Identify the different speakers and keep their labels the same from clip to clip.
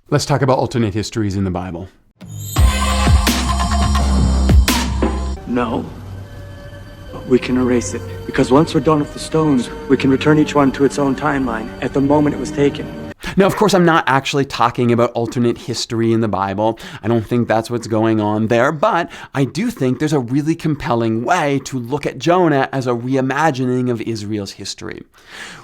Speaker 1: Let's talk about alternate histories in the Bible.
Speaker 2: No. We can erase it, because once we're done with the stones, we can return each one to its own timeline at the moment it was taken.
Speaker 1: Now, of course, I'm not actually talking about alternate history in the Bible. I don't think that's what's going on there, but I do think there's a really compelling way to look at Jonah as a reimagining of Israel's history.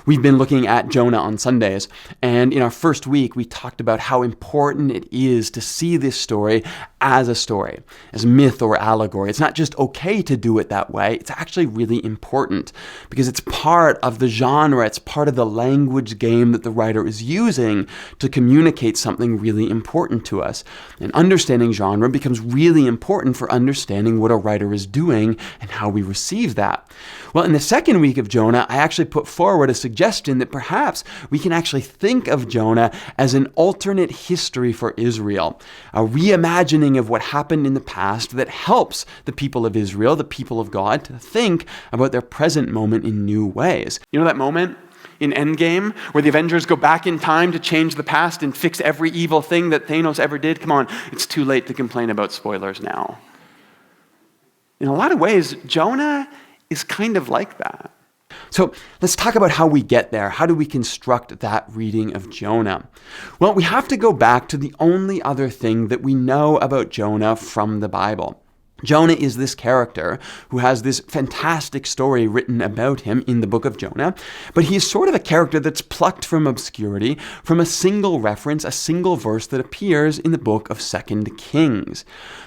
Speaker 1: We've been looking at Jonah on Sundays, and in our first week, we talked about how important it is to see this story, as myth or allegory. It's not just okay to do it that way, it's actually really important because it's part of the genre, it's part of the language game that the writer is using to communicate something really important to us. And understanding genre becomes really important for understanding what a writer is doing and how we receive that. Well, in the second week of Jonah, I actually put forward a suggestion that perhaps we can actually think of Jonah as an alternate history for Israel, a reimagining of what happened in the past that helps the people of Israel, the people of God, to think about their present moment in new ways. You know that moment in Endgame where the Avengers go back in time to change the past and fix every evil thing that Thanos ever did? Come on, it's too late to complain about spoilers now. In a lot of ways, Jonah is kind of like that. So let's talk about how we get there. How do we construct that reading of Jonah? Well, we have to go back to the only other thing that we know about Jonah from the Bible. Jonah is this character who has this fantastic story written about him in the book of Jonah, but he is sort of a character that's plucked from obscurity from a single reference, a single verse that appears in the book of 2 Kings.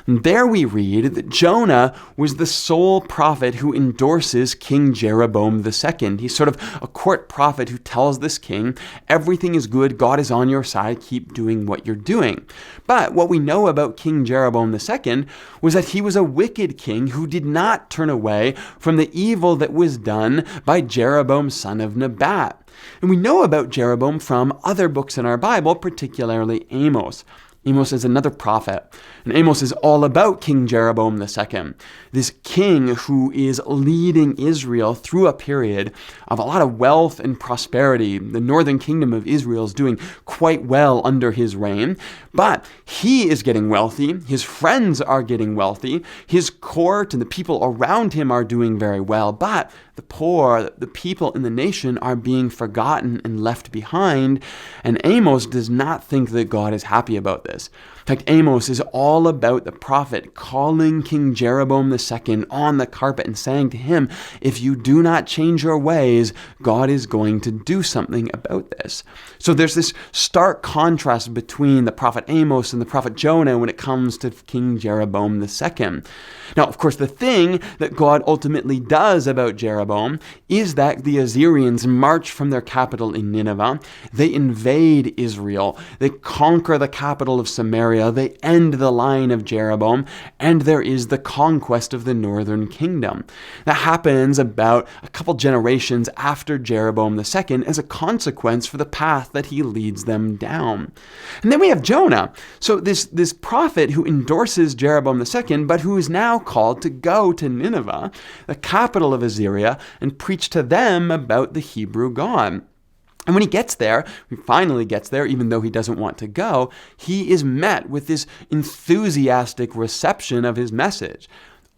Speaker 1: And there we read that Jonah was the sole prophet who endorses King Jeroboam II. He's sort of a court prophet who tells this king, everything is good, God is on your side, keep doing what you're doing. But what we know about King Jeroboam II was that he was a wicked king who did not turn away from the evil that was done by Jeroboam, son of Nebat. And we know about Jeroboam from other books in our Bible, particularly Amos. Amos is another prophet, and Amos is all about King Jeroboam II, this king who is leading Israel through a period of a lot of wealth and prosperity. The northern kingdom of Israel is doing quite well under his reign, but he is getting wealthy, his friends are getting wealthy, his court and the people around him are doing very well, but the poor, the people in the nation are being forgotten and left behind, and Amos does not think that God is happy about this. In fact, Amos is all about the prophet calling King Jeroboam II on the carpet and saying to him, if you do not change your ways, God is going to do something about this. So there's this stark contrast between the prophet Amos and the prophet Jonah when it comes to King Jeroboam II. Now, of course, the thing that God ultimately does about Jeroboam is that the Assyrians march from their capital in Nineveh. They invade Israel. They conquer the capital of Samaria. They end the line of Jeroboam, and there is the conquest of the northern kingdom. That happens about a couple generations after Jeroboam II as a consequence for the path that he leads them down. And then we have Jonah. So this prophet who endorses Jeroboam II, but who is now called to go to Nineveh, the capital of Assyria, and preach to them about the Hebrew God. And when he gets there, he finally gets there, even though he doesn't want to go, he is met with this enthusiastic reception of his message.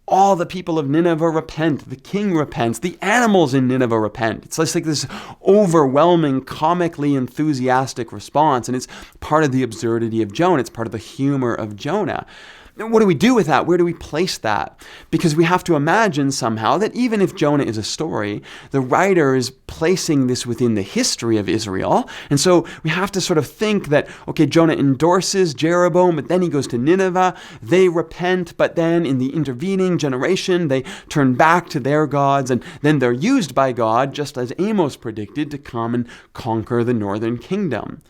Speaker 1: All the people of Nineveh repent, the king repents, the animals in Nineveh repent. It's just like this overwhelming, comically enthusiastic response, and it's part of the absurdity of Jonah. It's part of the humor of Jonah. What do we do with that? Where do we place that? Because we have to imagine somehow that even if Jonah is a story, the writer is placing this within the history of Israel. And so we have to sort of think that, okay, Jonah endorses Jeroboam, but then he goes to Nineveh. They repent, but then in the intervening generation, they turn back to their gods, and then they're used by God, just as Amos predicted, to come and conquer the northern kingdom.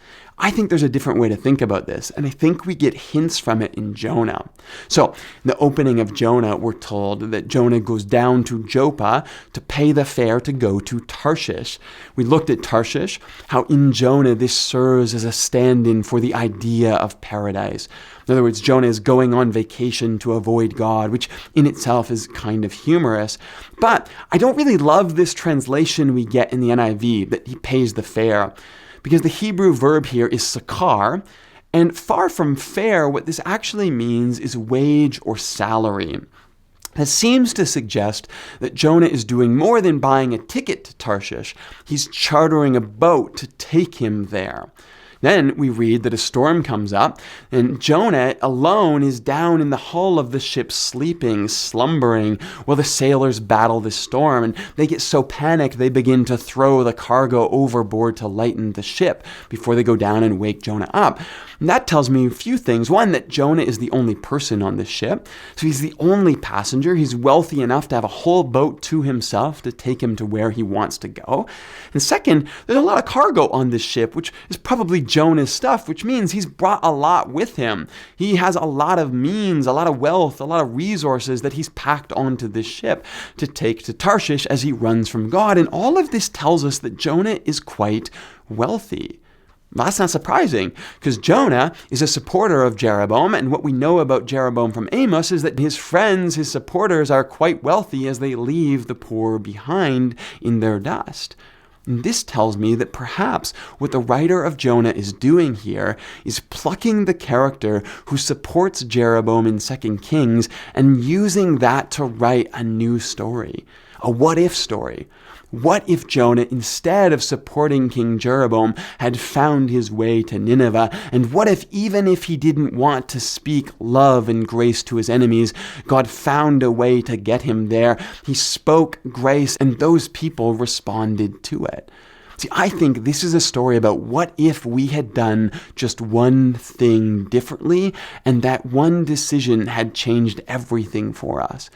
Speaker 1: I think there's a different way to think about this, and I think we get hints from it in Jonah. So, in the opening of Jonah, we're told that Jonah goes down to Joppa to pay the fare to go to Tarshish. We looked at Tarshish, how in Jonah this serves as a stand-in for the idea of paradise. In other words, Jonah is going on vacation to avoid God, which in itself is kind of humorous. But I don't really love this translation we get in the NIV, that he pays the fare. Because the Hebrew verb here is sakar, And far from fair, what this actually means is wage or salary. That seems to suggest that Jonah is doing more than buying a ticket to Tarshish. He's chartering a boat to take him there. Then we read that a storm comes up, and Jonah alone is down in the hull of the ship sleeping, slumbering, while the sailors battle the storm, and they get so panicked they begin to throw the cargo overboard to lighten the ship before they go down and wake Jonah up. And that tells me a few things. One, that Jonah is the only person on the ship, so he's the only passenger. He's wealthy enough to have a whole boat to himself to take him to where he wants to go. And second, there's a lot of cargo on this ship, which is probably Jonah's stuff, which means he's brought a lot with him. He has a lot of means, a lot of wealth, a lot of resources that he's packed onto this ship to take to Tarshish as he runs from God. And all of this tells us that Jonah is quite wealthy. Well, that's not surprising, because Jonah is a supporter of Jeroboam, and what we know about Jeroboam from Amos is that his friends, his supporters, are quite wealthy as they leave the poor behind in their dust. And this tells me that perhaps what the writer of Jonah is doing here is plucking the character who supports Jeroboam in 2 Kings and using that to write a new story, a what-if story. What if Jonah, instead of supporting King Jeroboam, had found his way to Nineveh? And what if, even if he didn't want to speak love and grace to his enemies, God found a way to get him there? He spoke grace, and those people responded to it. See, I think this is a story about what if we had done just one thing differently, and that one decision had changed everything for us.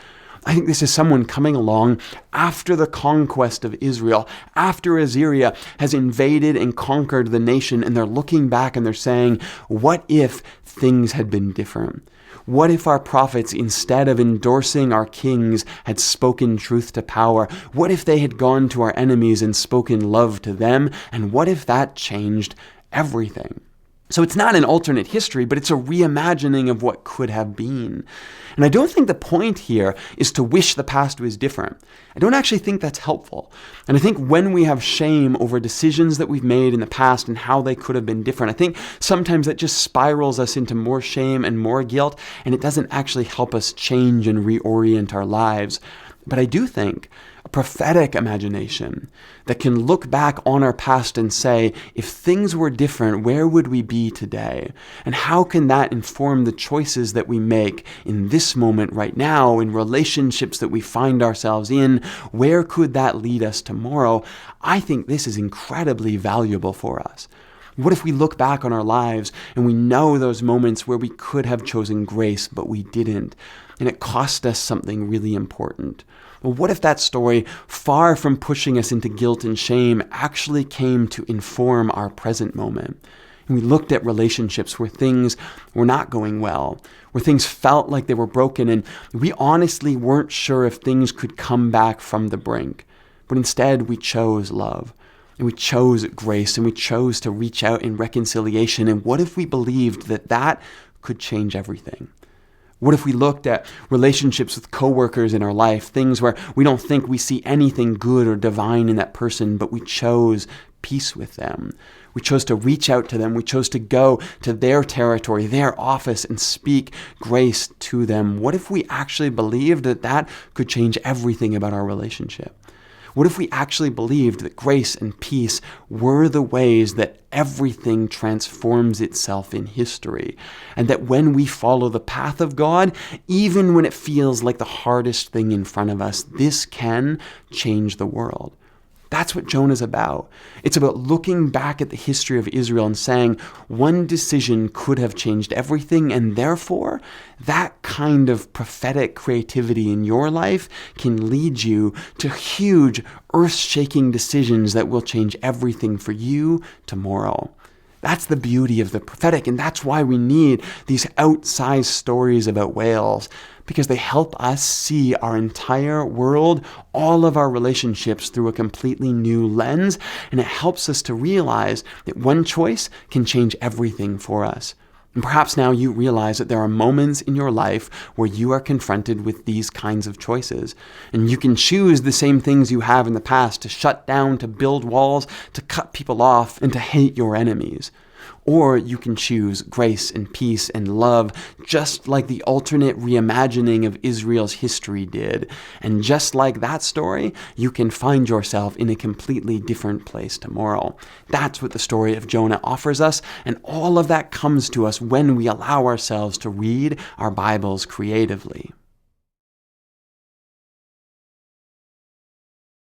Speaker 1: I think this is someone coming along after the conquest of Israel, after Assyria has invaded and conquered the nation, and they're looking back and they're saying, what if things had been different? What if our prophets, instead of endorsing our kings, had spoken truth to power? What if they had gone to our enemies and spoken love to them? And what if that changed everything? So it's not an alternate history, but it's a reimagining of what could have been. And I don't think the point here is to wish the past was different. I don't actually think that's helpful. And I think when we have shame over decisions that we've made in the past and how they could have been different, I think sometimes that just spirals us into more shame and more guilt, and it doesn't actually help us change and reorient our lives. But I do think a prophetic imagination that can look back on our past and say, if things were different, where would we be today? And how can that inform the choices that we make in this moment right now, in relationships that we find ourselves in? Where could that lead us tomorrow? I think this is incredibly valuable for us. What if we look back on our lives and we know those moments where we could have chosen grace, but we didn't, and it cost us something really important? Well, what if that story, far from pushing us into guilt and shame, actually came to inform our present moment? And we looked at relationships where things were not going well, where things felt like they were broken, and we honestly weren't sure if things could come back from the brink. But instead, we chose love. And we chose grace, and we chose to reach out in reconciliation. And what if we believed that that could change everything? What if we looked at relationships with coworkers in our life, things where we don't think we see anything good or divine in that person, but we chose peace with them. We chose to reach out to them. We chose to go to their territory, their office, and speak grace to them. What if we actually believed that that could change everything about our relationship? What if we actually believed that grace and peace were the ways that everything transforms itself in history, and that when we follow the path of God, even when it feels like the hardest thing in front of us, this can change the world? That's what Jonah's about. It's about looking back at the history of Israel and saying one decision could have changed everything, and therefore that kind of prophetic creativity in your life can lead you to huge, earth-shaking decisions that will change everything for you tomorrow. That's the beauty of the prophetic, and that's why we need these outsized stories about whales, because they help us see our entire world, all of our relationships through a completely new lens, and it helps us to realize that one choice can change everything for us. And perhaps now you realize that there are moments in your life where you are confronted with these kinds of choices. And you can choose the same things you have in the past, to shut down, to build walls, to cut people off, and to hate your enemies. Or you can choose grace and peace and love, just like the alternate reimagining of Israel's history did. And just like that story, you can find yourself in a completely different place tomorrow. That's what the story of Jonah offers us, and all of that comes to us when we allow ourselves to read our Bibles creatively.